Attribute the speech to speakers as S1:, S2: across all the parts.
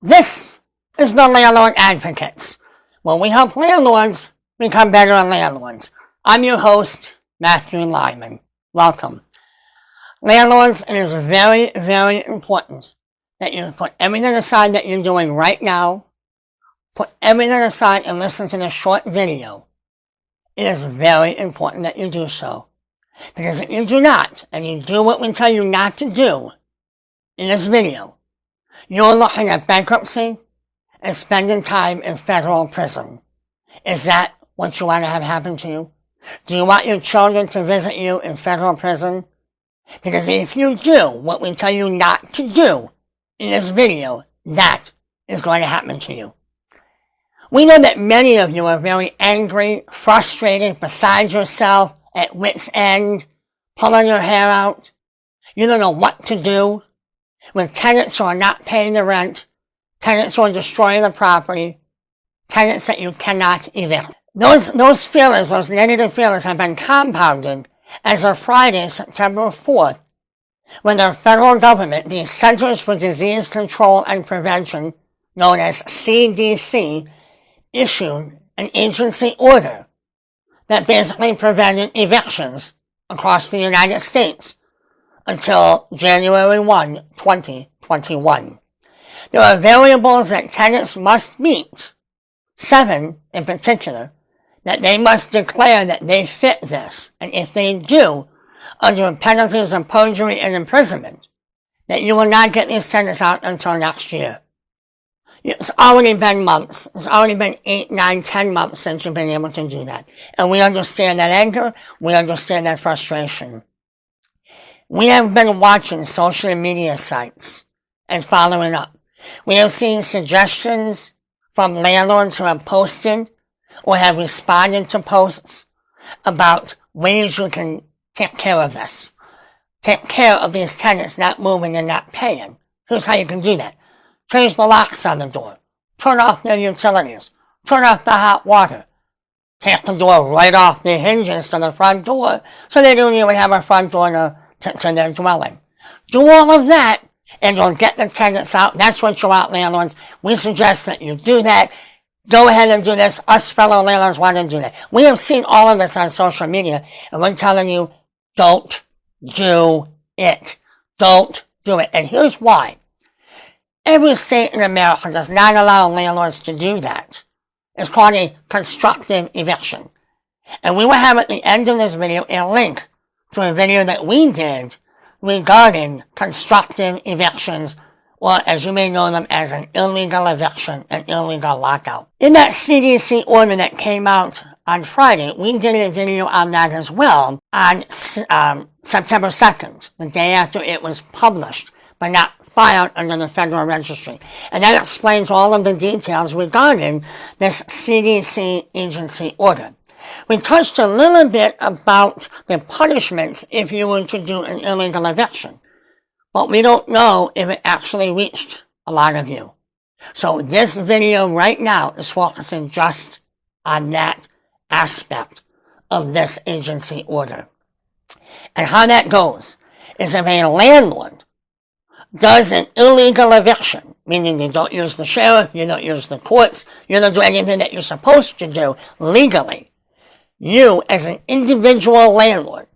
S1: This is the Landlord Advocates, where we help landlords become better landlords. I'm your host, Matthew Lyman. Welcome. Landlords, it is very, very important that you put everything aside that you're doing right now, put everything aside and listen to this short video. It is very important that you do so. Because if you do not, and you do what we tell you not to do in this video, you're looking at bankruptcy and spending time in federal prison. Is that what you want to have happen to you? Do you want your children to visit you in federal prison? Because if you do what we tell you not to do in this video, that is going to happen to you. We know that many of you are very angry, frustrated, beside yourself, at wit's end, pulling your hair out. You don't know what to do with tenants who are not paying the rent, tenants who are destroying the property, tenants that you cannot evict. Those feelings, those negative feelings have been compounded as of Friday, September 4th, when the federal government, the Centers for Disease Control and Prevention, known as CDC, issued an agency order that basically prevented evictions across the United States until January 1, 2021. There are variables that tenants must meet, 7 in particular, that they must declare that they fit this, and if they do, under penalties of perjury and imprisonment, that you will not get these tenants out until next year. It's already been months. It's already been 8, 9, 10 months since you've been able to do that. And we understand that anger. We understand that frustration. We have been watching social media sites and following up. We have seen suggestions from landlords who have posted or have responded to posts about ways you can take care of this. Take care of these tenants not moving and not paying. Here's how you can do that. Change the locks on the door. Turn off their utilities. Turn off the hot water. Take the door right off the hinges to the front door so they don't even have a front door to their dwelling. Do all of that and you'll get the tenants out. That's what you want, landlords. We suggest that you do that. Go ahead and do this. Us fellow landlords want to do that. We have seen all of this on social media and we're telling you, don't do it. Don't do it. And here's why. Every state in America does not allow landlords to do that. It's called a constructive eviction. And we will have at the end of this video a link to a video that we did regarding constructive evictions, or as you may know them as an illegal eviction, an illegal lockout. In that CDC order that came out on Friday, we did a video on that as well on September 2nd, the day after it was published, but not filed under the Federal Registry. And that explains all of the details regarding this CDC agency order. We touched a little bit about the punishments if you were to do an illegal eviction, but we don't know if it actually reached a lot of you. So this video right now is focusing just on that aspect of this agency order. And how that goes is if a landlord does an illegal eviction, meaning you don't use the sheriff, you don't use the courts, you don't do anything that you're supposed to do legally, you as an individual landlord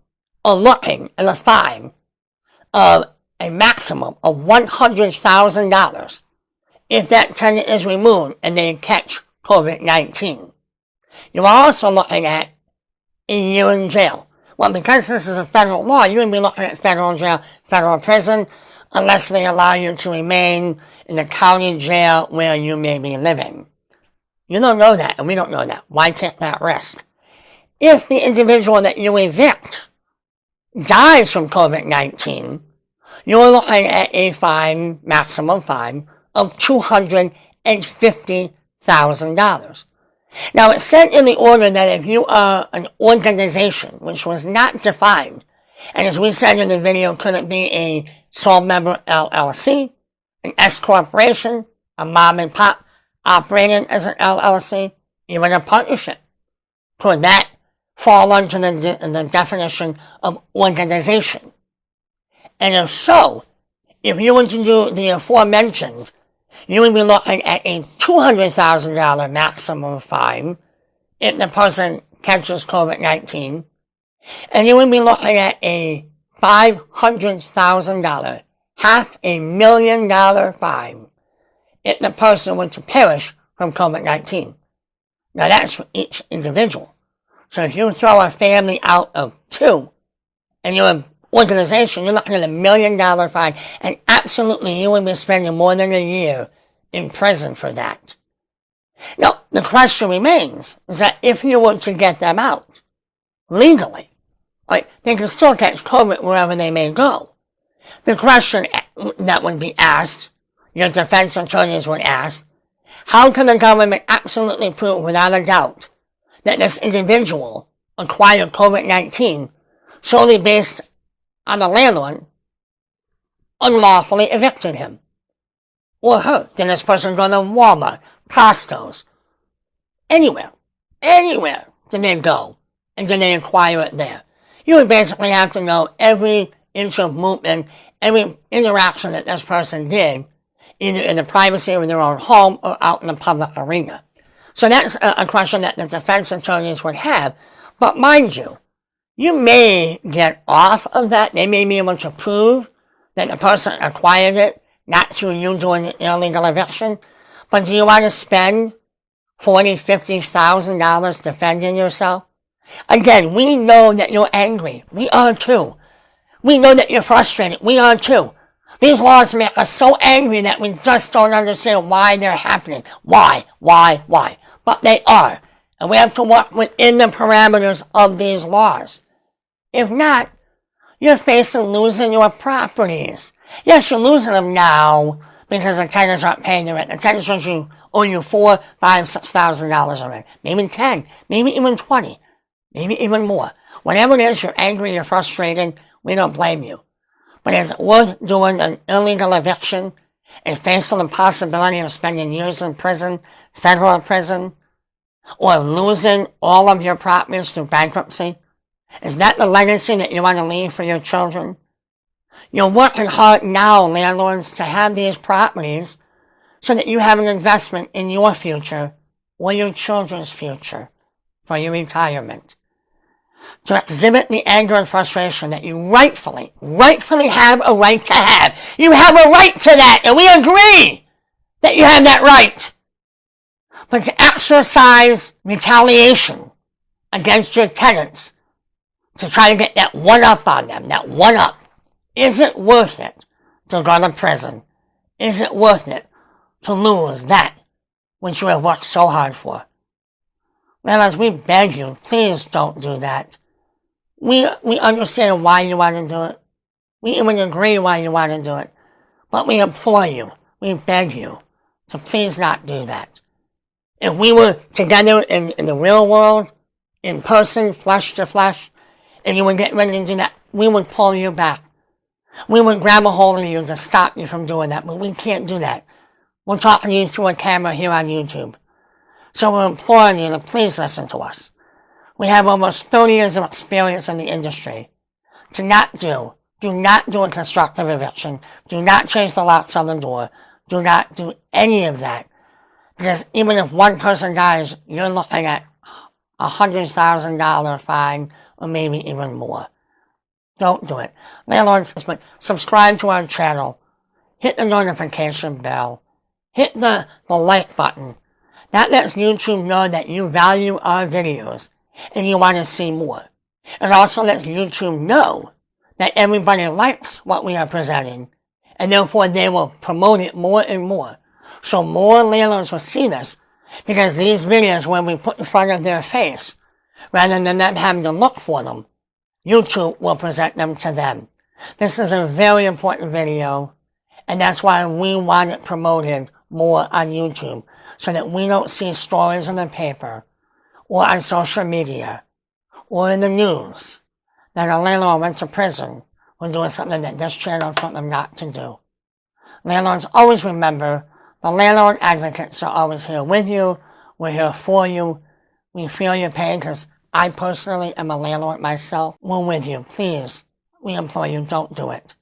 S1: are looking at a fine of a maximum of $100,000 if that tenant is removed and they catch COVID-19. You are also looking at a year in jail. Well, because this is a federal law, you would be looking at federal jail, federal prison, unless they allow you to remain in the county jail where you may be living. You don't know that, and we don't know that. Why take that risk? If the individual that you evict dies from COVID-19, you're looking at a fine, maximum fine, of $250,000. Now, it said in the order that if you are an organization, which was not defined, and as we said in the video, could it be a sole member LLC, an S corporation, a mom and pop operating as an LLC, even a partnership? Could that fall under the definition of organization? And if so, if you were to do the aforementioned You would be looking at a $200,000 maximum fine if the person catches COVID-19. And you would be looking at a $500,000, $500,000 fine if the person were to perish from COVID-19. Now that's for each individual. So if you throw a family out of two, and you're an organization, you're looking at $1 million fine, and absolutely you would be spending more than a year in prison for that. Now, the question remains is that if you were to get them out legally, like they can still catch COVID wherever they may go. The question that would be asked, your defense attorneys would ask, how can the government absolutely prove without a doubt that this individual acquired COVID-19 solely based on the landlord unlawfully evicted him? Or her? Did this person go to Walmart, Costco's, anywhere did they go, and did they acquire it there? You would basically have to know every inch of movement, every interaction that this person did, either in the privacy of their own home or out in the public arena. So that's a question that the defense attorneys would have. But mind you, you may get off of that. They may be able to prove that the person acquired it, not through you doing the illegal eviction. But do you want to spend $40,000, $50,000 defending yourself? Again, we know that you're angry. We are too. We know that you're frustrated. We are too. These laws make us so angry that we just don't understand why they're happening. Why? But they are. And we have to work within the parameters of these laws. If not, you're facing losing your properties. Yes, you're losing them now because the tenants aren't paying the rent. The tenants owe you $4,000, $5,000, $6,000 of rent. Maybe 10, maybe even 20, maybe even more. Whatever it is, you're angry, you're frustrated, we don't blame you. But is it worth doing an illegal eviction and facing the possibility of spending years in prison, federal prison, or losing all of your properties through bankruptcy? Is that the legacy that you want to leave for your children? You're working hard now, landlords, to have these properties so that you have an investment in your future or your children's future for your retirement. To exhibit the anger and frustration that you rightfully have a right to have. You have a right to that, and we agree that you have that right. But to exercise retaliation against your tenants, to try to get that one-up on them, is it worth it to go to prison? Is it worth it to lose that which you have worked so hard for? Landlords, we beg you, please don't do that. We understand why you want to do it. We even agree why you want to do it. But we implore you, we beg you, to please not do that. If we were together in the real world, in person, flesh to flesh, and you would get ready to do that, we would pull you back. We would grab a hold of you to stop you from doing that, but we can't do that. We're talking to you through a camera here on YouTube. So we're imploring you to please listen to us. We have almost 30 years of experience in the industry. Do not do a constructive eviction. Do not change the locks on the door. Do not do any of that. Because even if one person dies, you're looking at $100,000 fine or maybe even more. Don't do it. Landlords, subscribe to our channel. Hit the notification bell. Hit the like button. That lets YouTube know that you value our videos and you want to see more. It also lets YouTube know that everybody likes what we are presenting, and therefore they will promote it more and more. So more landlords will see this, because these videos, when we put in front of their face, rather than them having to look for them, YouTube will present them to them. This is a very important video, and that's why we want it promoted more on YouTube, so that we don't see stories in the paper, or on social media, or in the news, that a landlord went to prison for doing something that this channel told them not to do. Landlords, always remember, the landlord advocates are always here with you. We're here for you. We feel your pain, because I personally am a landlord myself. We're with you. Please, we implore you, don't do it.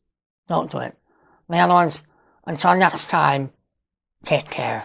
S1: Don't do it. Landlords, until next time, Take care.